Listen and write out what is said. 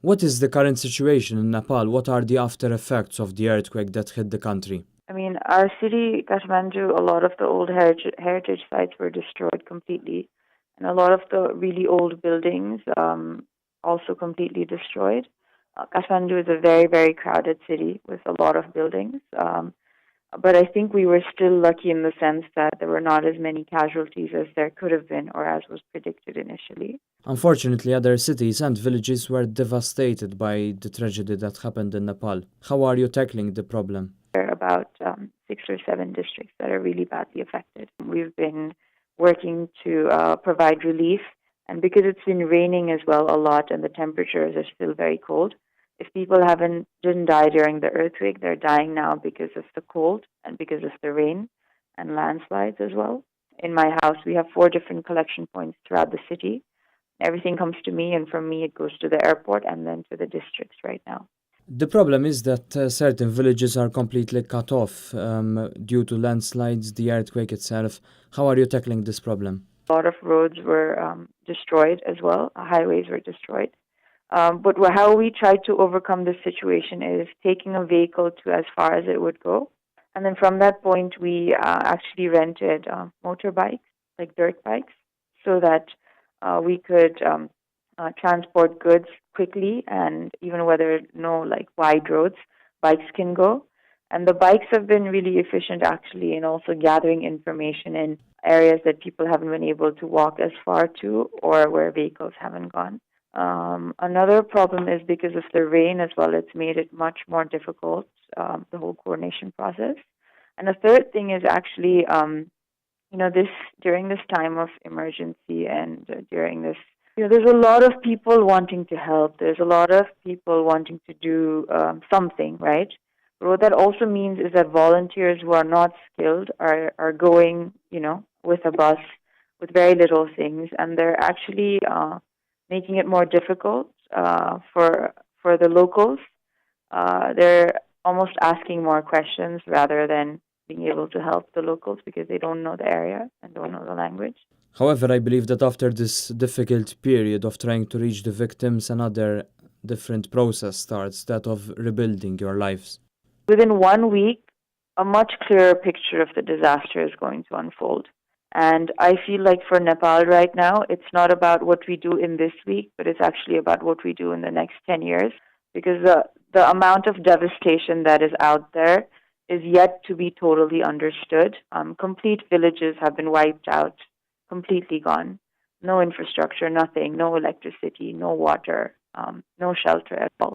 What is the current situation in Nepal? What are the after effects of the earthquake that hit the country? I mean, our city, Kathmandu, a lot of the old heritage sites were destroyed completely, and a lot of the really old buildings also completely destroyed. Kathmandu is a very, very crowded city with a lot of buildings. But I think we were still lucky in the sense that there were not as many casualties as there could have been or as was predicted initially. Unfortunately, other cities and villages were devastated by the tragedy that happened in Nepal. How are you tackling the problem? There are about 6 or 7 districts that are really badly affected. We've been working to provide relief, and because it's been raining as well a lot and the temperatures are still very cold, if people haven't didn't die during the earthquake, they're dying now because of the cold and because of the rain and landslides as well. In my house, we have 4 different collection points throughout the city. Everything comes to me, and from me, it goes to the airport and then to the districts right now. The problem is that certain villages are completely cut off due to landslides, the earthquake itself. How are you tackling this problem? A lot of roads were destroyed as well. Highways were destroyed. But how we tried to overcome this situation is taking a vehicle to as far as it would go. And then from that point, we actually rented motorbikes, like dirt bikes, so that we could transport goods quickly, and even where there are no like wide roads, bikes can go. And the bikes have been really efficient actually in also gathering information in areas that people haven't been able to walk as far to or where vehicles haven't gone. Another problem is because of the rain as well, it's made it much more difficult, the whole coordination process. And the third thing is actually, this during this time of emergency and during this, there's a lot of people wanting to help. There's a lot of people wanting to do something, right? But what that also means is that volunteers who are not skilled are going, with a bus with very little things, and they're actually making it more difficult for the locals. They're almost asking more questions rather than being able to help the locals because they don't know the area and don't know the language. However, I believe that after this difficult period of trying to reach the victims, another different process starts, that of rebuilding your lives. Within 1 week, a much clearer picture of the disaster is going to unfold. And I feel like for Nepal right now, it's not about what we do in this week, but it's actually about what we do in the next 10 years, because the amount of devastation that is out there is yet to be totally understood. Complete villages have been wiped out, completely gone. No infrastructure, nothing, no electricity, no water, no shelter at all.